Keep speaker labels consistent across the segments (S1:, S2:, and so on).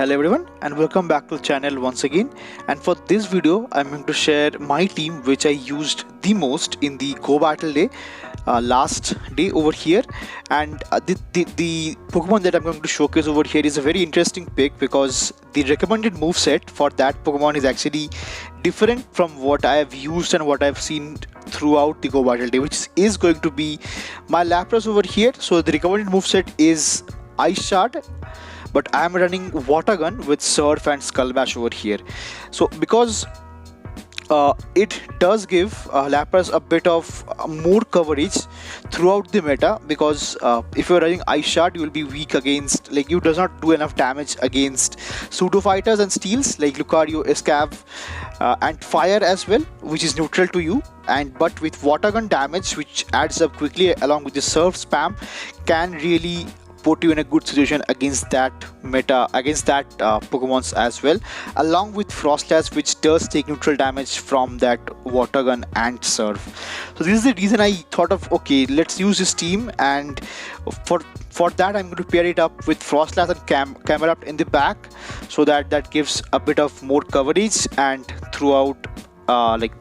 S1: Hello everyone and welcome back to the channel once again, and for this video I'm going to share my team which I used the most in the Go Battle Day last day over here. And the Pokemon that I'm going to showcase over here is a very interesting pick because the recommended moveset for that Pokemon is actually different from what I have used and what I've seen throughout the Go Battle Day, which is going to be my Lapras over here. So the recommended moveset is Ice Shard, but I am running Water Gun with Surf and Skull Bash over here. So because it does give Lapras a bit of more coverage throughout the meta, because if you're running Ice Shard, you will be weak against, like, you does not do enough damage against pseudo fighters and steals like Lucario, Escav, and Fire as well, which is neutral to you. And but with Water Gun damage, which adds up quickly along with the Surf spam, can really put you in a good situation against that meta, against that Pokemons as well, along with Froslass, which does take neutral damage from that Water Gun and Surf. So this is the reason I thought of, okay, let's use this team, and for that I'm going to pair it up with Froslass and Camerupt in the back, so that gives a bit of more coverage and throughout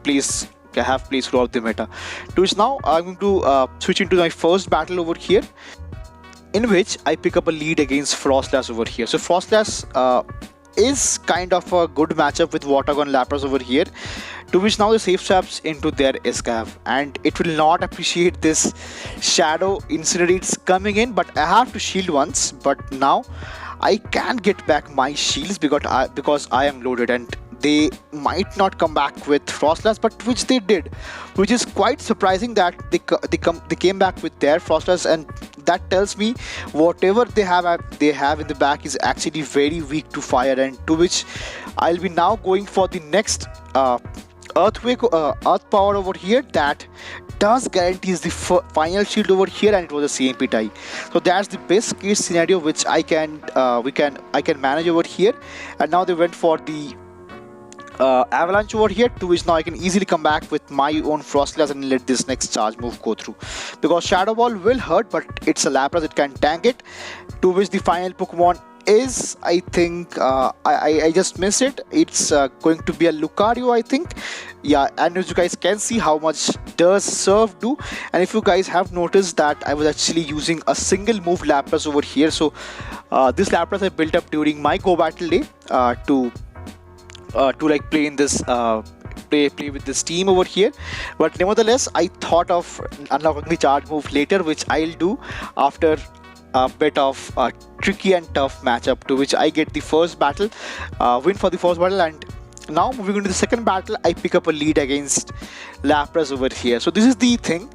S1: plays throughout the meta. To which now I'm going to switch into my first battle over here, in which I pick up a lead against Froslass over here. So Froslass is kind of a good matchup with Water Gun Lapras over here, to which now the safe swaps into their Escav, and it will not appreciate this Shadow Incinerates coming in, but I have to shield once. But now I can get back my shields because I am loaded, and they might not come back with Froslass, but which they did, which is quite surprising that they came back with their Froslass, and that tells me whatever they have in the back is actually very weak to fire, and to which I'll be now going for the next Earth Power over here that does guarantees the final shield over here, and it was a CMP tie. So that's the best case scenario which I can manage over here. And now they went for the Avalanche over here, to which now I can easily come back with my own Froslass and let this next charge move go through, because Shadow Ball will hurt, but it's a Lapras, it can tank it. To which the final Pokemon is, I think, I just missed it. It's going to be a Lucario, I think. Yeah, and as you guys can see how much does Surf do, and if you guys have noticed that I was actually using a single move Lapras over here. So this Lapras I built up during my Go Battle Day to like play in this play with this team over here. But nevertheless, I thought of unlocking the charge move later, which I'll do after a bit of a tricky and tough matchup, to which I get the first battle win for the first battle. And now moving into the second battle, I pick up a lead against Lapras over here. So this is the thing,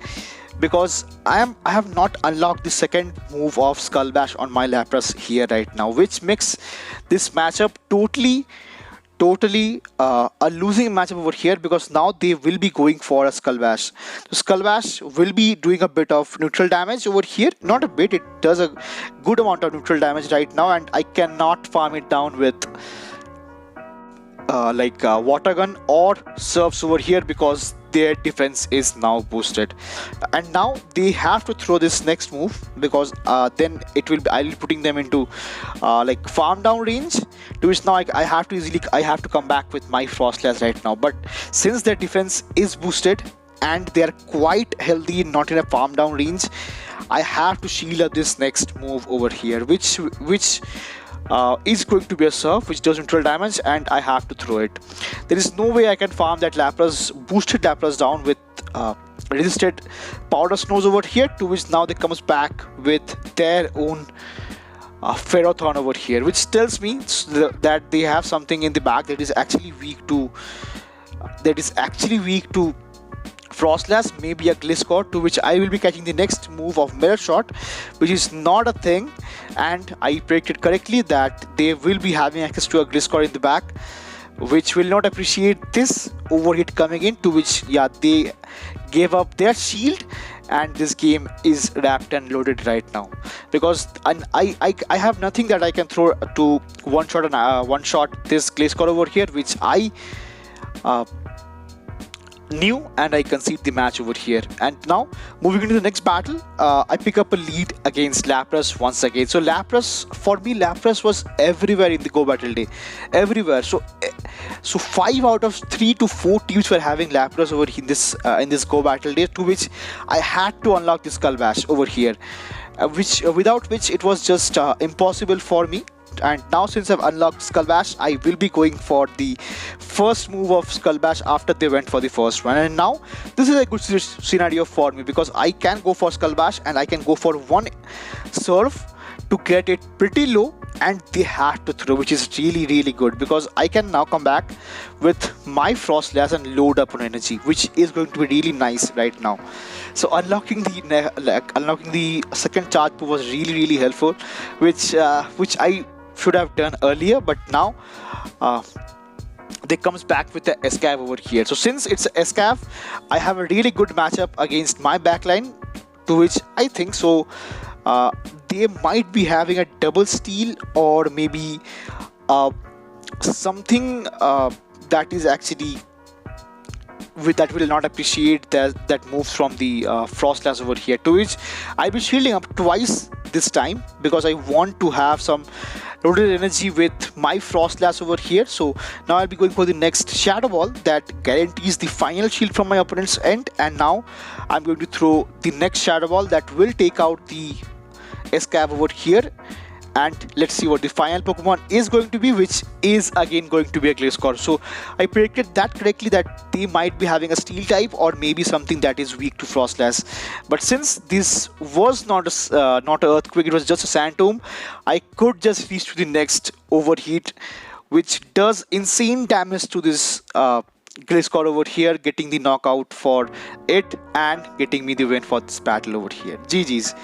S1: because I have not unlocked the second move of Skull Bash on my Lapras here right now, which makes this matchup totally a losing matchup over here, because now they will be going for a Skull Bash. So Skull Bash will be doing a bit of neutral damage over here, not a bit, it does a good amount of neutral damage right now, and I cannot farm it down with Water Gun or Surfs over here, because their defense is now boosted. And now they have to throw this next move, because then I'll be putting them into farm down range, to which now I have to come back with my Froslass right now. But since their defense is boosted and they are quite healthy, not in a farm down range, I have to shield up this next move over here, which is going to be a Surf, which does neutral damage, and I have to throw it. There is no way I can farm that boosted Lapras down with resisted Powder Snows over here, to which now they comes back with their own Ferrothorn over here, which tells me that they have something in the back that is actually weak to Froslass, maybe a Gliscor, to which I will be catching the next move of Mirror Shot, which is not a thing, and I predicted correctly that they will be having access to a Gliscor in the back, which will not appreciate this overhit coming in, to which, yeah, they gave up their shield, and this game is wrapped and loaded right now, because I have nothing that I can throw to one shot this Gliscor over here, which new and I concede the match over here. And now moving into the next battle, I pick up a lead against Lapras once again. So Lapras, for me, Lapras was everywhere in the Go Battle Day, everywhere. So 5 out of 3 to 4 teams were having Lapras over in this Go Battle Day, to which I had to unlock the Skull Bash over here, without which it was just impossible for me. And now since I've unlocked Skull Bash, I will be going for the first move of Skull Bash after they went for the first one. And now this is a good scenario for me, because I can go for Skull Bash and I can go for one Surf to get it pretty low, and they had to throw, which is really good, because I can now come back with my Froslass and load up on energy, which is going to be really nice right now. So unlocking the second charge move was really helpful, which I should have done earlier, but now they comes back with the Escav over here. So since it's Escav, I have a really good matchup against my backline, to which I think so they might be having a double steal, or maybe something that is actually that will not appreciate that moves from the Froslass over here, to which I'll be shielding up twice this time, because I want to have some loaded energy with my Froslass over here. So now I'll be going for the next Shadow Ball that guarantees the final shield from my opponent's end, and now I'm going to throw the next Shadow Ball that will take out the Escav over here. And let's see what the final Pokemon is going to be, which is again going to be a Gliscor. So I predicted that correctly, that they might be having a Steel type or maybe something that is weak to Froslass. But since this was not an Earthquake, it was just a Sand Tomb, I could just reach to the next Overheat, which does insane damage to this Gliscor over here, getting the knockout for it and getting me the win for this battle over here. GG's.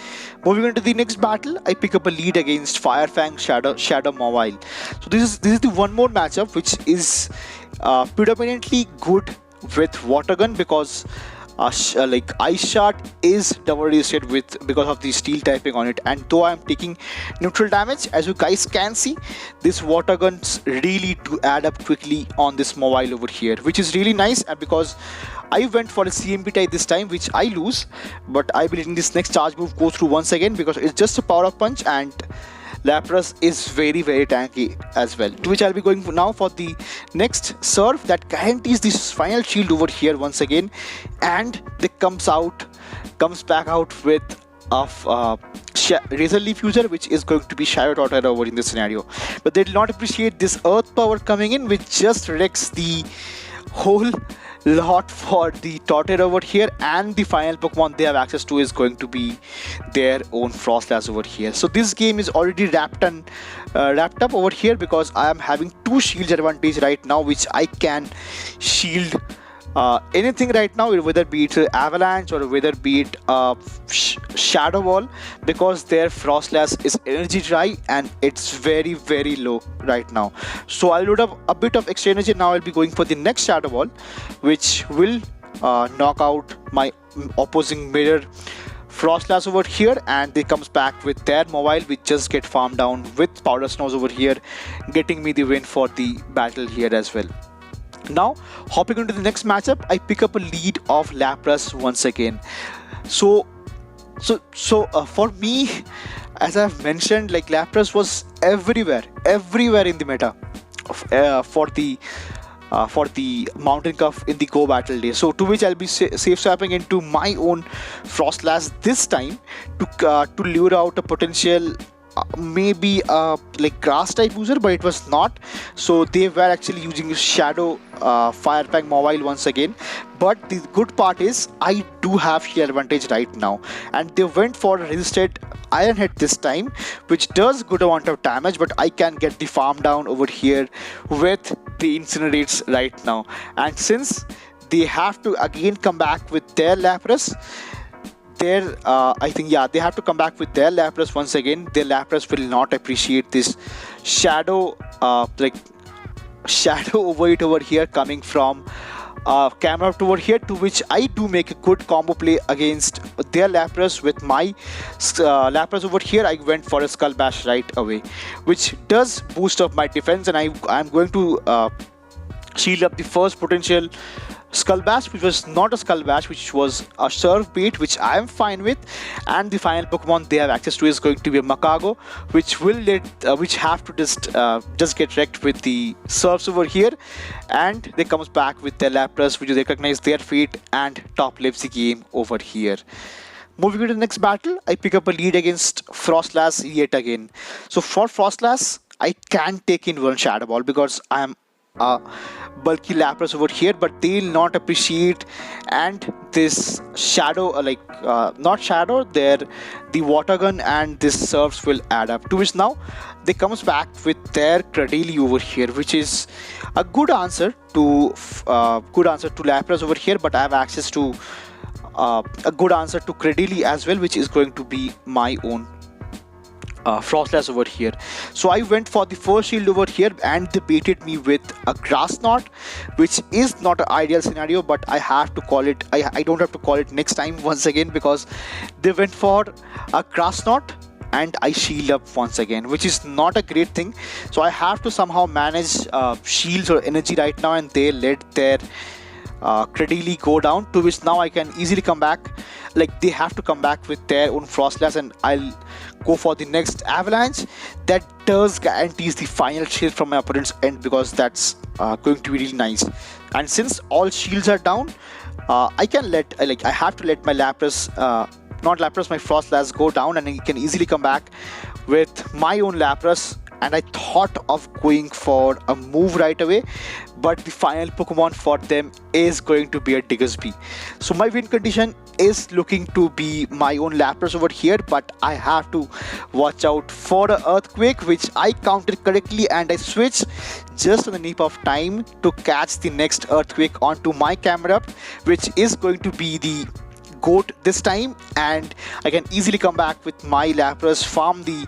S1: Moving on to the next battle, I pick up a lead against Firefang Shadow Mawile. So this is the one more matchup which is predominantly good with Water Gun, because like Ice Shard is double resisted because of the Steel typing on it, and though I am taking neutral damage, as you guys can see, this Water Guns really do add up quickly on this Mawile over here, which is really nice. And because I went for a CMP type this time, which I lose, but I believe in this next charge move go through once again, because it's just a power up punch and Lapras is very tanky as well, to which I'll be going now for the next Surf that guarantees this final shield over here once again, and they comes back out with Razor Leaf user, which is going to be Shadow Torterra over in this scenario. But they did not appreciate this Earth power coming in, which just wrecks the whole lot for the Torterra over here, and the final Pokemon they have access to is going to be their own Froslass over here. So this game is already wrapped up over here, because I am having 2 shields advantage right now, which I can shield anything right now, whether be it Avalanche or whether be it Shadow Ball, because their Froslass is energy dry and it's very low right now. So I'll load up a bit of extra energy. Now I'll be going for the next Shadow Ball, which will knock out my opposing mirror Froslass over here, and they comes back with their Mawile, which just get farmed down with Powder Snows over here, getting me the win for the battle here as well. Now hopping into the next matchup, I pick up a lead of Lapras once again. So for me, as I've mentioned, like Lapras was everywhere in the meta for the Mountain Cup in the Go Battle Day. So to which I'll be safe swapping into my own Froslass this time to lure out a potential maybe like grass type user, but it was not. So they were actually using Shadow Firefang Mawile once again. But the good part is I do have shield advantage right now, and they went for resisted Iron Head this time, which does good amount of damage, but I can get the farm down over here with the Incinerates right now. And since they have to again come back with their Lapras, I think, yeah, they have to come back with their Lapras once again. Their Lapras will not appreciate this Shadow Overheat over here coming from Camerupt over here, to which I do make a good combo play against their Lapras. With my Lapras over here, I went for a Skull Bash right away, which does boost up my defense, and I'm going to shield up the first potential Skull Bash, which was not a Skull Bash, which was a Surf Bait, which I am fine with. And the final Pokemon they have access to is going to be a Makago, which which have to just get wrecked with the Surfs over here, and they comes back with their Lapras, which recognize their fate and top lives the game over here. Moving to the next battle, I pick up a lead against Froslass yet again. So for Froslass, I can take in one Shadow Ball because I am bulky Lapras over here, but they'll not appreciate, and this Shadow not Shadow, the Water Gun and this Surfs will add up, to which now they comes back with their Cradily over here, which is a good answer to Lapras over here, but I have access to a good answer to Cradily as well, which is going to be my own Froslass over here. So I went for the first shield over here, and they baited me with a Grass Knot, which is not an ideal scenario, but I have to call it, I don't have to call it next time once again, because they went for a Grass Knot and I shield up once again, which is not a great thing. So I have to somehow manage shields or energy right now, and they let their Cradily go down, to which now I can easily come back. Like, they have to come back with their own Froslass, and I'll go for the next Avalanche. That does guarantees the final shield from my opponent's end, because that's going to be really nice. And since all shields are down, I can I have to let my Lapras, my Froslass go down, and I can easily come back with my own Lapras. And I thought of going for a move right away, but the final Pokemon for them is going to be a Diggersby. So my win condition is looking to be my own Lapras over here, but I have to watch out for the Earthquake, which I counted correctly, and I switched just on the nip of time to catch the next Earthquake onto my Camerupt, which is going to be the GOAT this time, and I can easily come back with my Lapras, farm the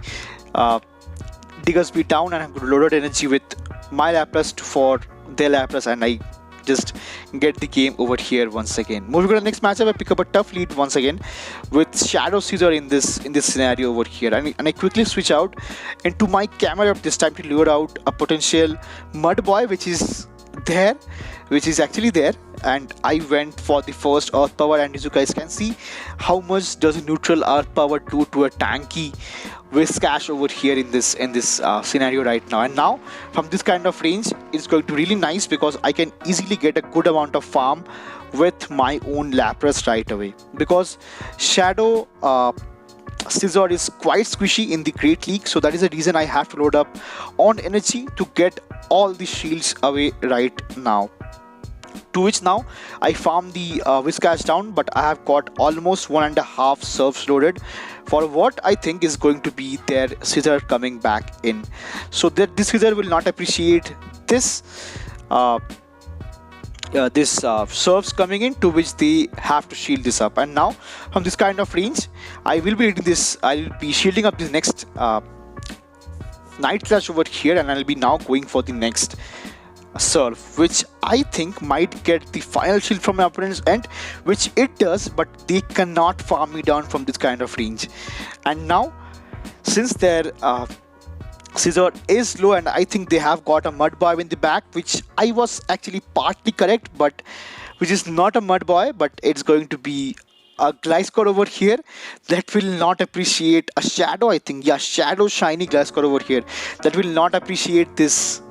S1: Diggersby down, and have loaded energy with my Lapras for their Lapras, and I just get the game over here once again. Moving on to the next matchup, I pick up a tough lead once again with Shadow Scizor in this scenario over here, and I quickly switch out into my Camerupt this time to lure out a potential Mud Boy, which is actually there, and I went for the first Earth Power, and as you guys can see, how much does a neutral Earth Power do to a tanky Whiscash over here in this scenario right now. And now from this kind of range, it's going to be really nice, because I can easily get a good amount of farm with my own Lapras right away, because Shadow Scizor is quite squishy in the Great League, so that is the reason I have to load up on energy to get all the shields away right now. To which now I farm the Whiscash down, but I have got almost 1.5 Surfs loaded for what I think is going to be their Scizor coming back in. So that this Scizor will not appreciate this Surfs coming in, to which they have to shield this up. And now from this kind of range, I will be hitting this. I'll be shielding up this next Night Slash over here, and I'll be now going for the next Surf, which I think might get the final shield from my opponent's end, which it does, but they cannot farm me down from this kind of range. And now, since their Scizor is low, and I think they have got a Mud Boy in the back, which I was actually partly correct, but which is not a Mud Boy, but it's going to be a Gliscor over here that will not appreciate a Shadow, I think. Yeah, Shadow Shiny Gliscor over here that will not appreciate this.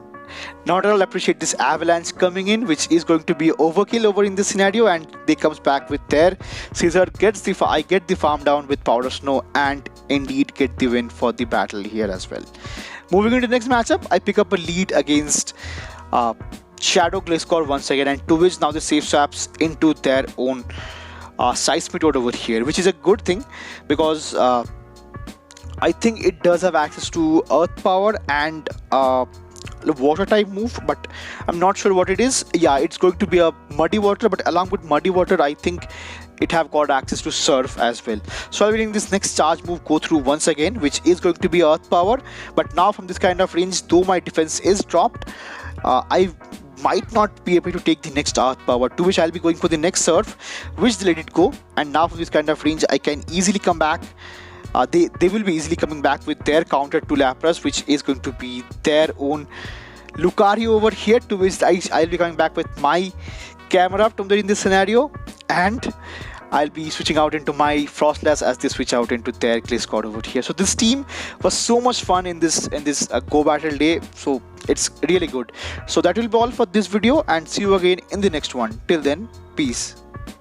S1: Not at all appreciate this Avalanche coming in, which is going to be overkill over in this scenario, and they comes back with their Scizor gets the I get the farm down with Powder Snow, and indeed get the win for the battle here as well. Moving into the next matchup, I pick up a lead against Shadow Gliscor once again, and to which now the safe swaps into their own Seismitoad over here, which is a good thing, because I think it does have access to Earth Power and Water type move, but I'm not sure what it is. Yeah, it's going to be a Muddy Water, but along with Muddy Water, I think it have got access to Surf as well. So I'll be letting this next charge move go through once again, which is going to be Earth Power. But now from this kind of range, though my defense is dropped, I might not be able to take the next Earth Power, to which I'll be going for the next Surf, which they let it go. And now from this kind of range, I can easily come back. They will be easily coming back with their counter to Lapras, which is going to be their own Lucario over here, to which I'll be coming back with my Camerupt in this scenario, and I'll be switching out into my Froslass as they switch out into their Gliscor over here. So this team was so much fun in this Go Battle Day. So it's really good. So that will be all for this video, and see you again in the next one. Till then, peace.